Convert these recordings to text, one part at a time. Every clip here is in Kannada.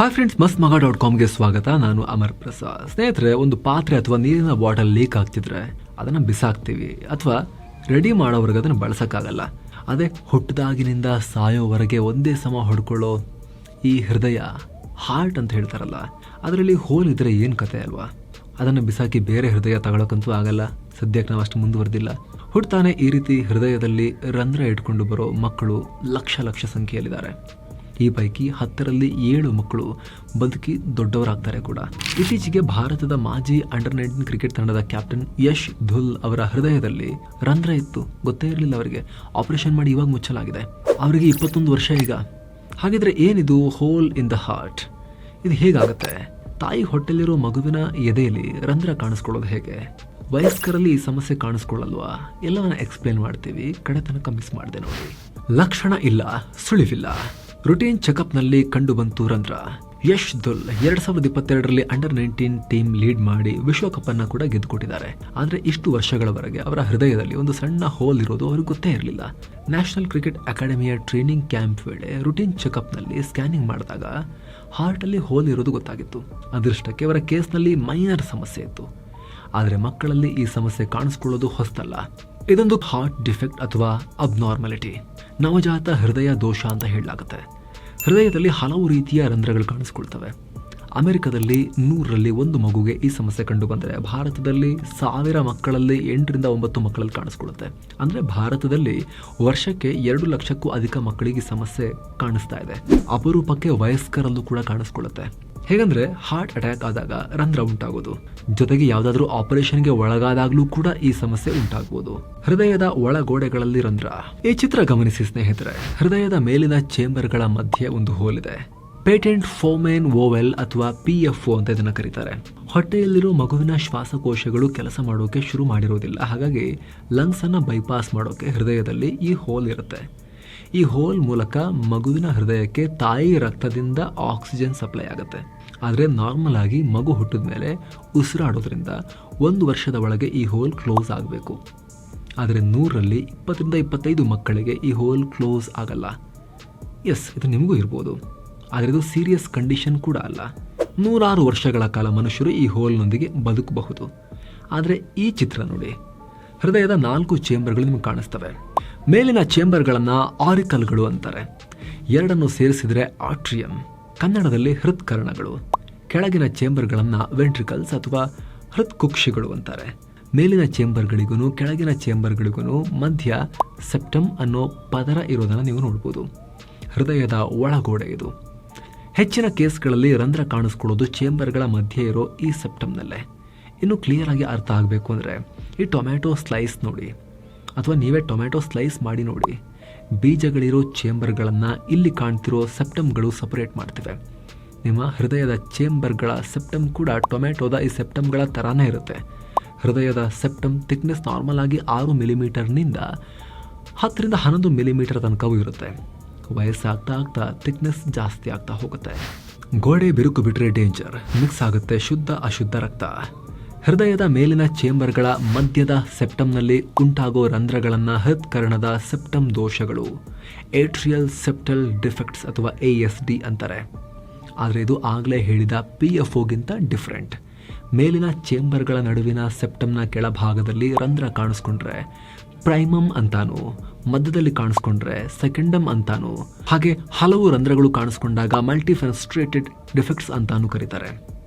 ಹಾಯ್ ಫ್ರೆಂಡ್ಸ್, mastmaga.comಗೆ ಸ್ವಾಗತ. ನಾನು ಅಮರ್ ಪ್ರಸಾದ್. ಸ್ನೇಹಿತರೆ, ಒಂದು ಪಾತ್ರೆ ಅಥವಾ ನೀರಿನ ಬಾಟಲ್ ಲೀಕ್ ಆಗ್ತಿದ್ರೆ ಅದನ್ನು ಬಿಸಾಕ್ತೀವಿ ಅಥವಾ ರೆಡಿ ಮಾಡೋವರೆಗೆ ಅದನ್ನು ಬಳಸೋಕ್ಕಾಗಲ್ಲ. ಅದೇ ಹುಟ್ಟಿದಾಗಿನಿಂದ ಸಾಯೋವರೆಗೆ ಒಂದೇ ಸಮ ಹೊಡ್ಕೊಳ್ಳೋ ಈ ಹೃದಯ, ಹಾರ್ಟ್ ಅಂತ ಹೇಳ್ತಾರಲ್ಲ, ಅದರಲ್ಲಿ ಹೋಲ್ ಇದ್ರೆ ಏನು ಕತೆ ಅಲ್ವಾ? ಅದನ್ನು ಬಿಸಾಕಿ ಬೇರೆ ಹೃದಯ ತಗೊಳಕ್ಕಂತೂ ಆಗಲ್ಲ. ಸದ್ಯಕ್ಕೆ ನಾವು ಅಷ್ಟು ಮುಂದುವರೆದಿಲ್ಲ. ಹುಟ್ಟಾನೆ ಈ ರೀತಿ ಹೃದಯದಲ್ಲಿ ರಂಧ್ರ ಇಟ್ಕೊಂಡು ಬರೋ ಮಕ್ಕಳು ಲಕ್ಷ ಸಂಖ್ಯೆಯಲ್ಲಿದ್ದಾರೆ. ಈ ಪೈಕಿ 10ರಲ್ಲಿ 7 ಮಕ್ಕಳು ಬದುಕಿ ದೊಡ್ಡವರಾಗ್ತಾರೆ ಕೂಡ. ಇತ್ತೀಚೆಗೆ ಭಾರತದ ಮಾಜಿ ಅಂಡರ್-19 ಕ್ರಿಕೆಟ್ ತಂಡದ ಕ್ಯಾಪ್ಟನ್ ಯಶ್ ಧುಲ್ ಅವರ ಹೃದಯದಲ್ಲಿ ರಂಧ್ರ ಇತ್ತು. ಗೊತ್ತೇ ಇರಲಿಲ್ಲ ಅವರಿಗೆ. ಆಪರೇಷನ್ ಮಾಡಿ ಇವಾಗ ಮುಚ್ಚಲಾಗಿದೆ. ಅವರಿಗೆ 21 ವರ್ಷ ಈಗ. ಹಾಗಿದ್ರೆ ಏನಿದು ಹೋಲ್ ಇನ್ ದ ಹಾರ್ಟ್? ಇದು ಹೇಗಾಗುತ್ತೆ? ತಾಯಿ ಹೊಟ್ಟೆಲಿರೋ ಮಗುವಿನ ಎದೆಯಲ್ಲಿ ರಂಧ್ರ ಕಾಣಿಸ್ಕೊಳ್ಳೋದು ಹೇಗೆ? ವಯಸ್ಕರಲ್ಲಿ ಈ ಸಮಸ್ಯೆ ಕಾಣಿಸ್ಕೊಳ್ಳಲ್ವಾ? ಎಲ್ಲವನ್ನ ಎಕ್ಸ್ಪ್ಲೇನ್ ಮಾಡ್ತೀವಿ. ಕಡೆ ತನಕ ಮಿಸ್ ಮಾಡಿದೆ ನೋಡಿ. ಲಕ್ಷಣ ಇಲ್ಲ, ಸುಳಿವಿಲ್ಲ. ರುಟೀನ್ ಚೆಕಪ್ನಲ್ಲಿ ಕಂಡು ಬಂತು ರಂಧ್ರ. ಯಶ್ ಧುಲ್ 2022ರಲ್ಲಿ ಅಂಡರ್-19 ಟೀಮ್ ಲೀಡ್ ಮಾಡಿ ವಿಶ್ವಕಪ್ ಅನ್ನ ಕೂಡ ಗೆದ್ದುಕೊಟ್ಟಿದ್ದಾರೆ. ಆದ್ರೆ ಇಷ್ಟು ವರ್ಷಗಳವರೆಗೆ ಅವರ ಹೃದಯದಲ್ಲಿ ಒಂದು ಸಣ್ಣ ಹೋಲ್ ಇರೋದು ಅವ್ರಿಗೆ ಗೊತ್ತೇ ಇರಲಿಲ್ಲ. ನ್ಯಾಷನಲ್ ಕ್ರಿಕೆಟ್ ಅಕಾಡೆಮಿಯ ಟ್ರೈನಿಂಗ್ ಕ್ಯಾಂಪ್ ವೇಳೆ ರುಟೀನ್ ಚೆಕಪ್ನಲ್ಲಿ ಸ್ಕ್ಯಾನಿಂಗ್ ಮಾಡಿದಾಗ ಹಾರ್ಟ್ ಅಲ್ಲಿ ಹೋಲ್ ಇರೋದು ಗೊತ್ತಾಗಿತ್ತು. ಅದೃಷ್ಟಕ್ಕೆ ಅವರ ಕೇಸ್ನಲ್ಲಿ ಮೈನರ್ ಸಮಸ್ಯೆ ಇತ್ತು. ಆದರೆ ಮಕ್ಕಳಲ್ಲಿ ಈ ಸಮಸ್ಯೆ ಕಾಣಿಸ್ಕೊಳ್ಳೋದು ಹೊಸದಲ್ಲ. ಇದೊಂದು ಹಾರ್ಟ್ ಡಿಫೆಕ್ಟ್ ಅಥವಾ ಅಬ್ನಾರ್ಮಾಲಿಟಿ, ನವಜಾತ ಹೃದಯ ದೋಷ ಅಂತ ಹೇಳಲಾಗುತ್ತೆ. ಹೃದಯದಲ್ಲಿ ಹಲವು ರೀತಿಯ ರಂಧ್ರಗಳು ಕಾಣಿಸ್ಕೊಳ್ತವೆ. ಅಮೆರಿಕದಲ್ಲಿ 100ರಲ್ಲಿ 1 ಮಗುಗೆ ಈ ಸಮಸ್ಯೆ ಕಂಡು ಬಂದರೆ ಭಾರತದಲ್ಲಿ 1000 ಮಕ್ಕಳಲ್ಲಿ 8ರಿಂದ 9 ಮಕ್ಕಳಲ್ಲಿ ಕಾಣಿಸ್ಕೊಳ್ಳುತ್ತೆ. ಅಂದರೆ ಭಾರತದಲ್ಲಿ ವರ್ಷಕ್ಕೆ 2 ಲಕ್ಷಕ್ಕೂ ಅಧಿಕ ಮಕ್ಕಳಿಗೆ ಈ ಸಮಸ್ಯೆ ಕಾಣಿಸ್ತಾ ಇದೆ. ಅಪರೂಪಕ್ಕೆ ವಯಸ್ಕರಲ್ಲೂ ಕೂಡ ಕಾಣಿಸ್ಕೊಳ್ಳುತ್ತೆ. ಹೇಗಂದ್ರೆ ಹಾರ್ಟ್ ಅಟ್ಯಾಕ್ ಆದಾಗ ರಂಧ್ರ ಉಂಟಾಗೋದು, ಜೊತೆಗೆ ಯಾವುದಾದ್ರೂ ಆಪರೇಷನ್ಗೆ ಒಳಗಾದಾಗ್ಲೂ ಕೂಡ ಈ ಸಮಸ್ಯೆ ಉಂಟಾಗಬಹುದು. ಹೃದಯದ ಒಳಗೋಡೆಗಳಲ್ಲಿ ರಂಧ್ರ. ಈ ಚಿತ್ರ ಗಮನಿಸಿ ಸ್ನೇಹಿತರೆ. ಹೃದಯದ ಮೇಲಿನ ಚೇಂಬರ್ಗಳ ಮಧ್ಯೆ ಒಂದು ಹೋಲ್ ಇದೆ. ಪೇಟೆಂಟ್ ಫೋಮೆನ್ ಓವೆಲ್ ಅಥವಾ PFO ಅಂತ ಇದನ್ನ ಕರೀತಾರೆ. ಹೊಟ್ಟೆಯಲ್ಲಿರೋ ಮಗುವಿನ ಶ್ವಾಸಕೋಶಗಳು ಕೆಲಸ ಮಾಡೋಕೆ ಶುರು ಮಾಡಿರೋದಿಲ್ಲ. ಹಾಗಾಗಿ ಲಂಗ್ಸ್ ಅನ್ನ ಬೈಪಾಸ್ ಮಾಡೋಕೆ ಹೃದಯದಲ್ಲಿ ಈ ಹೋಲ್ ಇರುತ್ತೆ. ಈ ಹೋಲ್ ಮೂಲಕ ಮಗುವಿನ ಹೃದಯಕ್ಕೆ ತಾಯಿ ರಕ್ತದಿಂದ ಆಕ್ಸಿಜನ್ ಸಪ್ಲೈ ಆಗುತ್ತೆ. ಆದರೆ ನಾರ್ಮಲ್ ಆಗಿ ಮಗು ಹುಟ್ಟಿದ ಮೇಲೆ ಉಸಿರಾಡೋದ್ರಿಂದ 1 ವರ್ಷದ ಒಳಗೆ ಈ ಹೋಲ್ ಕ್ಲೋಸ್ ಆಗಬೇಕು. ಆದರೆ 100ರಲ್ಲಿ 20ರಿಂದ 25 ಮಕ್ಕಳಿಗೆ ಈ ಹೋಲ್ ಕ್ಲೋಸ್ ಆಗಲ್ಲ. ಎಸ್, ಇದು ನಿಮಗೂ ಇರ್ಬೋದು. ಆದರೆ ಇದು ಸೀರಿಯಸ್ ಕಂಡೀಷನ್ ಕೂಡ ಅಲ್ಲ. 100 ವರ್ಷಗಳ ಕಾಲ ಮನುಷ್ಯರು ಈ ಹೋಲ್ನೊಂದಿಗೆ ಬದುಕಬಹುದು. ಆದರೆ ಈ ಚಿತ್ರ ನೋಡಿ. ಹೃದಯದ 4 ಚೇಂಬರ್ಗಳು ನಿಮಗೆ ಕಾಣಿಸ್ತವೆ. ಮೇಲಿನ ಚೇಂಬರ್ಗಳನ್ನು ಆರಿಕಲ್ಗಳು ಅಂತಾರೆ. 2 ಸೇರಿಸಿದರೆ ಆಟ್ರಿಯಂ, ಕನ್ನಡದಲ್ಲಿ ಹೃತ್ಕರ್ಣಗಳು. ಕೆಳಗಿನ ಚೇಂಬರ್ಗಳನ್ನು ವೆಂಟ್ರಿಕಲ್ಸ್ ಅಥವಾ ಹೃತ್ಕುಕ್ಷಿಗಳು ಅಂತಾರೆ. ಮೇಲಿನ ಚೇಂಬರ್ಗಳಿಗೂ ಕೆಳಗಿನ ಚೇಂಬರ್ಗಳಿಗೂ ಮಧ್ಯ ಸೆಪ್ಟಮ್ ಅನ್ನೋ ಪದರ ಇರೋದನ್ನು ನೀವು ನೋಡ್ಬೋದು. ಹೃದಯದ ಒಳಗೋಡೆ ಇದು. ಹೆಚ್ಚಿನ ಕೇಸ್ಗಳಲ್ಲಿ ರಂಧ್ರ ಕಾಣಿಸ್ಕೊಳ್ಳೋದು ಚೇಂಬರ್ಗಳ ಮಧ್ಯೆ ಇರೋ ಈ ಸೆಪ್ಟಮ್ನಲ್ಲೇ. ಇನ್ನು ಕ್ಲಿಯರ್ ಆಗಿ ಅರ್ಥ ಆಗಬೇಕು ಅಂದರೆ ಈ ಟೊಮ್ಯಾಟೊ ಸ್ಲೈಸ್ ನೋಡಿ, ಅಥವಾ ನೀವೇ ಟೊಮ್ಯಾಟೊ ಸ್ಲೈಸ್ ಮಾಡಿ ನೋಡಿ. ಬೀಜಗಳಿರೋ ಚೇಂಬರ್ಗಳನ್ನು ಇಲ್ಲಿ ಕಾಣ್ತಿರೋ ಸೆಪ್ಟಮ್ಗಳು ಸಪರೇಟ್ ಮಾಡ್ತಿವೆ. ನಿಮ್ಮ ಹೃದಯದ ಚೇಂಬರ್ಗಳ ಸೆಪ್ಟಮ್ ಕೂಡ ಟೊಮ್ಯಾಟೊದ ಈ ಸೆಪ್ಟಮ್ಗಳ ಥರಾನೇ ಇರುತ್ತೆ. ಹೃದಯದ ಸೆಪ್ಟಮ್ ಥಿಕ್ನೆಸ್ ನಾರ್ಮಲ್ ಆಗಿ 6 ಮಿಲಿಮೀಟರ್ನಿಂದ 10ರಿಂದ 11 ಮಿಲಿಮೀಟರ್ ತನಕವೂ ಇರುತ್ತೆ. ವಯಸ್ಸಾಗ್ತಾ ಆಗ್ತಾ ಥಿಕ್ನೆಸ್ ಜಾಸ್ತಿ ಆಗ್ತಾ ಹೋಗುತ್ತೆ. ಗೋಡೆ ಬಿರುಕು ಬಿಟ್ಟರೆ ಡೇಂಜರ್. ಮಿಕ್ಸ್ ಆಗುತ್ತೆ ಶುದ್ಧ ಅಶುದ್ಧ ರಕ್ತ. ಹೃದಯದ ಮೇಲಿನ ಚೇಂಬರ್ಗಳ ಮಧ್ಯದ ಸೆಪ್ಟಮ್ನಲ್ಲಿ ಉಂಟಾಗೋ ರಂಧ್ರಗಳನ್ನು ಹೃತ್ಕರ್ಣದ ಸೆಪ್ಟಮ್ ದೋಷಗಳು, ಏಟ್ರಿಯಲ್ ಸೆಪ್ಟಲ್ ಡಿಫೆಕ್ಟ್ಸ್ ಅಥವಾ ASD ಅಂತಾರೆ. ಆದರೆ ಇದು ಆಗಲೇ ಹೇಳಿದ PFOಗಿಂತ ಡಿಫ್ರೆಂಟ್. ಮೇಲಿನ ಚೇಂಬರ್ಗಳ ನಡುವಿನ ಸೆಪ್ಟಮ್ನ ಕೆಳಭಾಗದಲ್ಲಿ ರಂಧ್ರ ಕಾಣಿಸ್ಕೊಂಡ್ರೆ ಪ್ರೈಮಮ್ ಅಂತಾನು, ಮಧ್ಯದಲ್ಲಿ ಕಾಣಿಸ್ಕೊಂಡ್ರೆ ಸೆಕೆಂಡಮ್ ಅಂತಾನು, ಹಾಗೆ ಹಲವು ರಂಧ್ರಗಳು ಕಾಣಿಸ್ಕೊಂಡಾಗ ಮಲ್ಟಿಫೆನೆಸ್ಟ್ರೇಟೆಡ್ ಡಿಫೆಕ್ಟ್ಸ್ ಅಂತಾನು ಕರೀತಾರೆ.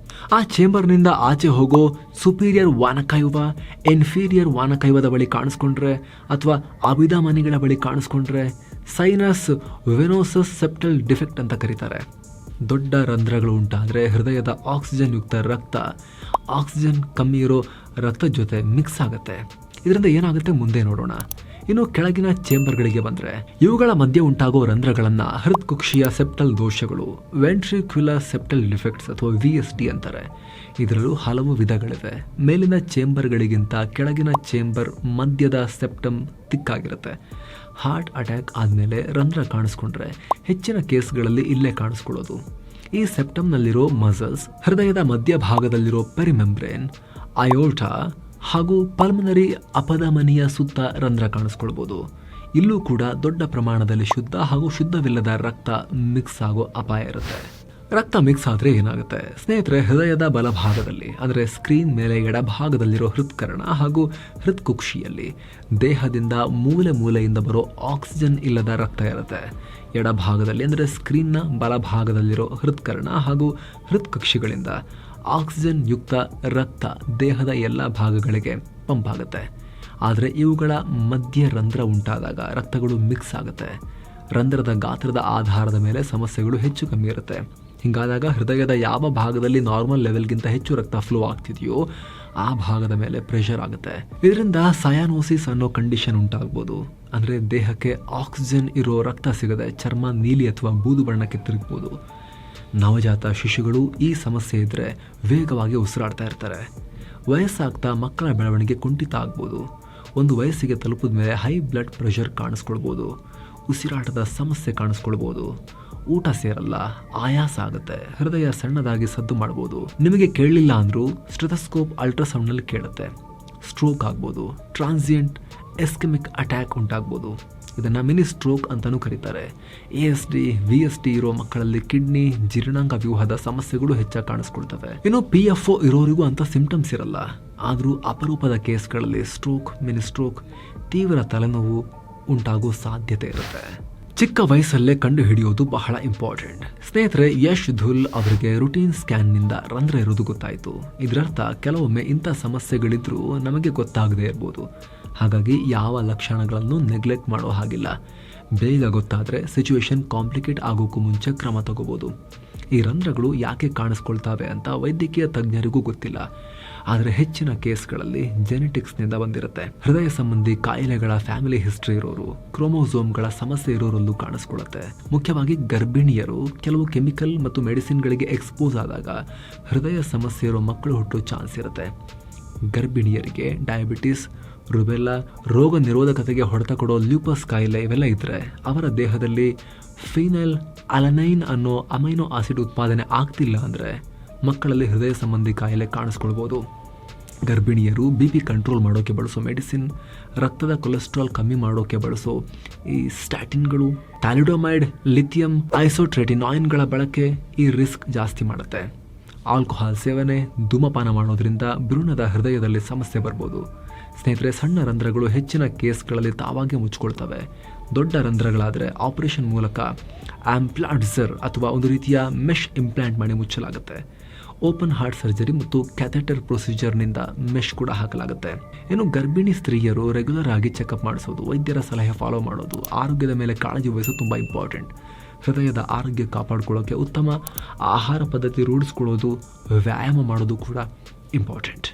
ಆ ಚೇಂಬರ್ನಿಂದ ಆಚೆ ಹೋಗೋ ಸುಪೀರಿಯರ್ ವಾನಕೈವ, ಇನ್ಫೀರಿಯರ್ ವಾನಕೈವದ ಬಳಿ ಕಾಣಿಸ್ಕೊಂಡ್ರೆ ಅಥವಾ ಅಭಿಧಮನಿಗಳ ಬಳಿ ಕಾಣಿಸ್ಕೊಂಡ್ರೆ ಸೈನಸ್ ವೆನೋಸಸ್ ಸೆಪ್ಟಲ್ ಡಿಫೆಕ್ಟ್ ಅಂತ ಕರೀತಾರೆ. ದೊಡ್ಡ ರಂಧ್ರಗಳು ಉಂಟಾದರೆ ಹೃದಯದ ಆಕ್ಸಿಜನ್ ಯುಕ್ತ ರಕ್ತ ಆಕ್ಸಿಜನ್ ಕಮ್ಮಿ ಇರೋ ರಕ್ತದ ಜೊತೆ ಮಿಕ್ಸ್ ಆಗುತ್ತೆ. ಇದರಿಂದ ಏನಾಗುತ್ತೆ ಮುಂದೆ ನೋಡೋಣ. ಇನ್ನು ಕೆಳಗಿನ ಚೇಂಬರ್ಗಳಿಗೆ ಬಂದರೆ ಇವುಗಳ ಮಧ್ಯೆ ಉಂಟಾಗೋ ರಂಧ್ರಗಳನ್ನು ಹೃತ್ಕುಕ್ಷಿಯ ಸೆಪ್ಟಲ್ ದೋಷಗಳು, ವೆಂಟ್ರಿಕ್ಯುಲರ್ ಸೆಪ್ಟಲ್ ಡಿಫೆಕ್ಟ್ಸ್ ಅಥವಾ VSD ಅಂತಾರೆ. ಇದರಲ್ಲೂ ಹಲವು ವಿಧಗಳಿವೆ. ಮೇಲಿನ ಚೇಂಬರ್ಗಳಿಗಿಂತ ಕೆಳಗಿನ ಚೇಂಬರ್ ಮಧ್ಯದ ಸೆಪ್ಟಮ್ ತಿಕ್ಕಾಗಿರುತ್ತೆ. ಹಾರ್ಟ್ ಅಟ್ಯಾಕ್ ಆದಮೇಲೆ ರಂಧ್ರ ಕಾಣಿಸ್ಕೊಂಡ್ರೆ ಹೆಚ್ಚಿನ ಕೇಸ್ಗಳಲ್ಲಿ ಇಲ್ಲೇ ಕಾಣಿಸ್ಕೊಳ್ಳೋದು. ಈ ಸೆಪ್ಟಮ್ನಲ್ಲಿರೋ ಮಸಲ್ಸ್, ಹೃದಯದ ಮಧ್ಯಭಾಗದಲ್ಲಿರೋ ಪೆರಿಮೆಂಬ್ರೇನ್, ಅಯೋರ್ಟಾ ಹಾಗೂ ಪಲ್ಮನರಿ ಅಪಧಮನಿಯ ಸುತ್ತ ರಂಧ್ರ ಕಾಣಿಸ್ಕೊಳ್ಬೋದು. ಇಲ್ಲೂ ಕೂಡ ದೊಡ್ಡ ಪ್ರಮಾಣದಲ್ಲಿ ಶುದ್ಧ ಹಾಗೂ ಶುದ್ಧವಿಲ್ಲದ ರಕ್ತ ಮಿಕ್ಸ್ ಆಗೋ ಅಪಾಯ ಇರುತ್ತೆ. ರಕ್ತ ಮಿಕ್ಸ್ ಆದರೆ ಏನಾಗುತ್ತೆ ಸ್ನೇಹಿತರೆ, ಹೃದಯದ ಬಲಭಾಗದಲ್ಲಿ ಅಂದರೆ ಸ್ಕ್ರೀನ್ ಮೇಲೆ ಎಡಭಾಗದಲ್ಲಿರೋ ಹೃತ್ಕರ್ಣ ಹಾಗೂ ಹೃತ್ಕುಕ್ಷಿಯಲ್ಲಿ ದೇಹದಿಂದ ಮೂಲೆಯಿಂದ ಬರೋ ಆಕ್ಸಿಜನ್ ಇಲ್ಲದ ರಕ್ತ ಇರುತ್ತೆ. ಎಡಭಾಗದಲ್ಲಿ ಅಂದರೆ ಸ್ಕ್ರೀನ್ನ ಬಲಭಾಗದಲ್ಲಿರೋ ಹೃತ್ಕರ್ಣ ಹಾಗೂ ಹೃತ್ಕಕ್ಷಿಗಳಿಂದ ಆಕ್ಸಿಜನ್ ಯುಕ್ತ ರಕ್ತ ದೇಹದ ಎಲ್ಲ ಭಾಗಗಳಿಗೆ ಪಂಪ್ ಆಗುತ್ತೆ. ಆದರೆ ಇವುಗಳ ಮಧ್ಯೆ ರಂಧ್ರ ಉಂಟಾದಾಗ ರಕ್ತಗಳು ಮಿಕ್ಸ್ ಆಗುತ್ತೆ. ರಂಧ್ರದ ಗಾತ್ರದ ಆಧಾರದ ಮೇಲೆ ಸಮಸ್ಯೆಗಳು ಹೆಚ್ಚು ಕಮ್ಮಿ ಇರುತ್ತೆ. ಹೀಗಾದಾಗ ಹೃದಯದ ಯಾವ ಭಾಗದಲ್ಲಿ ನಾರ್ಮಲ್ ಲೆವೆಲ್ಗಿಂತ ಹೆಚ್ಚು ರಕ್ತ ಫ್ಲೋ ಆಗ್ತಿದೆಯೋ ಆ ಭಾಗದ ಮೇಲೆ ಪ್ರೆಷರ್ ಆಗುತ್ತೆ. ಇದರಿಂದ ಸಯಾನೋಸಿಸ್ ಅನ್ನೋ ಕಂಡೀಷನ್ ಉಂಟಾಗ್ಬೋದು. ಅಂದರೆ ದೇಹಕ್ಕೆ ಆಕ್ಸಿಜನ್ ಇರೋ ರಕ್ತ ಸಿಗದೆ ಚರ್ಮ ನೀಲಿ ಅಥವಾ ಬೂದು ಬಣ್ಣಕ್ಕೆ ತಿರುಗ್ಬೋದು. ನವಜಾತ ಶಿಶುಗಳು ಈ ಸಮಸ್ಯೆ ಇದ್ದರೆ ವೇಗವಾಗಿ ಉಸಿರಾಡ್ತಾ ಇರ್ತಾರೆ. ವಯಸ್ಸಾಗ್ತಾ ಮಕ್ಕಳ ಬೆಳವಣಿಗೆ ಕುಂಠಿತ ಆಗ್ಬೋದು. ಒಂದು ವಯಸ್ಸಿಗೆ ತಲುಪಿದ ಮೇಲೆ ಹೈ ಬ್ಲಡ್ ಪ್ರೆಷರ್ ಕಾಣಿಸ್ಕೊಳ್ಬೋದು. ಉಸಿರಾಟದ ಸಮಸ್ಯೆ ಕಾಣಿಸ್ಕೊಳ್ಬೋದು. ಊಟ ಸೇರಲ್ಲ, ಆಯಾಸ ಆಗುತ್ತೆ, ಹೃದಯ ಸಣ್ಣದಾಗಿ ಸದ್ದು ಮಾಡ್ಬೋದು. ನಿಮಗೆ ಕೇಳಲಿಲ್ಲ ಅಂದರೂ ಸ್ಟೆಥೋಸ್ಕೋಪ್ ಅಲ್ಟ್ರಾಸೌಂಡ್ನಲ್ಲಿ ಕೇಳುತ್ತೆ. ಸ್ಟ್ರೋಕ್ ಆಗ್ಬೋದು. ಟ್ರಾನ್ಸಿಯಂಟ್ ಎಸ್ಕೆಮಿಕ್ ಅಟ್ಯಾಕ್ ಉಂಟಾಗ್ಬೋದು. ಇದನ್ನು ಮಿನಿ ಸ್ಟ್ರೋಕ್ ಅಂತಲೂ ಕರೀತಾರೆ. ASD VSD ಇರೋ ಮಕ್ಕಳಲ್ಲಿ ಕಿಡ್ನಿ ಜೀರ್ಣಾಂಗ ವ್ಯೂಹದ ಸಮಸ್ಯೆಗಳು ಹೆಚ್ಚಾಗಿ ಕಾಣಿಸ್ಕೊಳ್ತವೆ. ಇನ್ನು PFO ಇರೋರಿಗೂ ಅಂತ ಸಿಂಪ್ಟಮ್ಸ್ ಇರಲ್ಲ. ಆದರೂ ಅಪರೂಪದ ಕೇಸ್ಗಳಲ್ಲಿ ಸ್ಟ್ರೋಕ್, ಮಿನಿ ಸ್ಟ್ರೋಕ್, ತೀವ್ರ ತಲೆನೋವು ಉಂಟಾಗೋ ಸಾಧ್ಯತೆ ಇರುತ್ತೆ. ಚಿಕ್ಕ ವಯಸ್ಸಲ್ಲೇ ಕಂಡು ಹಿಡಿಯೋದು ಬಹಳ ಇಂಪಾರ್ಟೆಂಟ್. ಸ್ನೇಹಿತರೆ, ಯಶ್ ಧುಲ್ ಅವರಿಗೆ ರುಟೀನ್ ಸ್ಕ್ಯಾನ್ನಿಂದ ರಂಧ್ರ ಇರೋದು ಗೊತ್ತಾಯಿತು. ಇದರರ್ಥ ಕೆಲವೊಮ್ಮೆ ಇಂಥ ಸಮಸ್ಯೆಗಳಿದ್ರೂ ನಮಗೆ ಗೊತ್ತಾಗದೇ ಇರ್ಬೋದು. ಹಾಗಾಗಿ ಯಾವ ಲಕ್ಷಣಗಳನ್ನು ನೆಗ್ಲೆಕ್ಟ್ ಮಾಡೋ ಹಾಗಿಲ್ಲ. ಬೇಗ ಗೊತ್ತಾದರೆ ಸಿಚುವೇಶನ್ ಕಾಂಪ್ಲಿಕೇಟ್ ಆಗೋಕ್ಕೂ ಮುಂಚೆ ಕ್ರಮ ತಗೋಬೋದು. ಈ ರಂಧ್ರಗಳು ಯಾಕೆ ಕಾಣಿಸ್ಕೊಳ್ತಾವೆ ಅಂತ ವೈದ್ಯಕೀಯ ತಜ್ಞರಿಗೂ ಗೊತ್ತಿಲ್ಲ. ಆದರೆ ಹೆಚ್ಚಿನ ಕೇಸ್ಗಳಲ್ಲಿ ಜೆನೆಟಿಕ್ಸ್ನಿಂದ ಬಂದಿರುತ್ತೆ. ಹೃದಯ ಸಂಬಂಧಿ ಕಾಯಿಲೆಗಳ ಫ್ಯಾಮಿಲಿ ಹಿಸ್ಟ್ರಿ ಇರೋರು, ಕ್ರೋಮೋಸೋಮ್ಗಳ ಸಮಸ್ಯೆ ಇರೋರಲ್ಲೂ ಕಾಣಿಸ್ಕೊಳ್ಳುತ್ತೆ. ಮುಖ್ಯವಾಗಿ ಗರ್ಭಿಣಿಯರು ಕೆಲವು ಕೆಮಿಕಲ್ ಮತ್ತು ಮೆಡಿಸಿನ್ಗಳಿಗೆ ಎಕ್ಸ್ಪೋಸ್ ಆದಾಗ ಹೃದಯ ಸಮಸ್ಯೆ ಇರೋ ಮಕ್ಕಳು ಹುಟ್ಟೋ ಚಾನ್ಸ್ ಇರುತ್ತೆ. ಗರ್ಭಿಣಿಯರಿಗೆ ಡಯಾಬಿಟಿಸ್, ರುಬೆಲ್ಲಾ, ರೋಗ ನಿರೋಧಕತೆಗೆ ಹೊಡೆತ ಕೊಡೋ ಲ್ಯೂಪಸ್ ಕಾಯಿಲೆ ಇವೆಲ್ಲ ಇದ್ದರೆ ಅವರ ದೇಹದಲ್ಲಿ ಫಿನೈಲ್ ಅಲನೈನ್ ಅನ್ನೋ ಅಮೈನೋ ಆಸಿಡ್ ಉತ್ಪಾದನೆ ಆಗ್ತಿಲ್ಲ ಅಂದರೆ ಮಕ್ಕಳಲ್ಲಿ ಹೃದಯ ಸಂಬಂಧಿ ಕಾಯಿಲೆ ಕಾಣಿಸ್ಕೊಳ್ಬೋದು. ಗರ್ಭಿಣಿಯರು BP ಕಂಟ್ರೋಲ್ ಮಾಡೋಕ್ಕೆ ಬಳಸೋ ಮೆಡಿಸಿನ್, ರಕ್ತದ ಕೊಲೆಸ್ಟ್ರಾಲ್ ಕಮ್ಮಿ ಮಾಡೋಕ್ಕೆ ಬಳಸೋ ಈ ಸ್ಟ್ಯಾಟಿನ್ಗಳು, ಟ್ಯಾಲಿಡೋಮೈಡ್, ಲಿಥಿಯಂ ಐಸೋಟ್ರೆಟಿನಾಯಿನ್ಗಳ ಬಳಕೆ ಈ ರಿಸ್ಕ್ ಜಾಸ್ತಿ ಮಾಡುತ್ತೆ. ಆಲ್ಕೋಹಾಲ್ ಸೇವನೆ, ಧೂಮಪಾನ ಮಾಡೋದ್ರಿಂದ ಭ್ರೂಣದ ಹೃದಯದಲ್ಲಿ ಸಮಸ್ಯೆ ಬರ್ಬೋದು. ಸ್ನೇಹಿತರೆ, ಸಣ್ಣ ರಂಧ್ರಗಳು ಹೆಚ್ಚಿನ ಕೇಸ್ಗಳಲ್ಲಿ ತಾವಾಗೆ ಮುಚ್ಕೊಳ್ತವೆ. ದೊಡ್ಡ ರಂಧ್ರಗಳಾದರೆ ಆಪರೇಷನ್ ಮೂಲಕ ಆಂಪ್ಲಾಡ್ಸರ್ ಅಥವಾ ಒಂದು ರೀತಿಯ ಮೆಶ್ ಇಂಪ್ಲಾಂಟ್ ಮಾಡಿ ಮುಚ್ಚಲಾಗುತ್ತೆ. ಓಪನ್ ಹಾರ್ಟ್ ಸರ್ಜರಿ ಮತ್ತು ಕ್ಯಾಥೆಟರ್ ಪ್ರೊಸೀಜರ್ನಿಂದ ಮೆಶ್ ಕೂಡ ಹಾಕಲಾಗುತ್ತೆ. ಇನ್ನು ಗರ್ಭಿಣಿ ಸ್ತ್ರೀಯರು ರೆಗ್ಯುಲರ್ ಆಗಿ ಚೆಕಪ್ ಮಾಡಿಸೋದು, ವೈದ್ಯರ ಸಲಹೆ ಫಾಲೋ ಮಾಡೋದು, ಆರೋಗ್ಯದ ಮೇಲೆ ಕಾಳಜಿ ವಹಿಸೋದು ತುಂಬ ಇಂಪಾರ್ಟೆಂಟ್. ಹೃದಯದ ಆರೋಗ್ಯ ಕಾಪಾಡ್ಕೊಳ್ಳೋಕ್ಕೆ ಉತ್ತಮ ಆಹಾರ ಪದ್ಧತಿ ರೂಢಿಸ್ಕೊಳ್ಳೋದು, ವ್ಯಾಯಾಮ ಮಾಡೋದು ಕೂಡ ಇಂಪಾರ್ಟೆಂಟ್.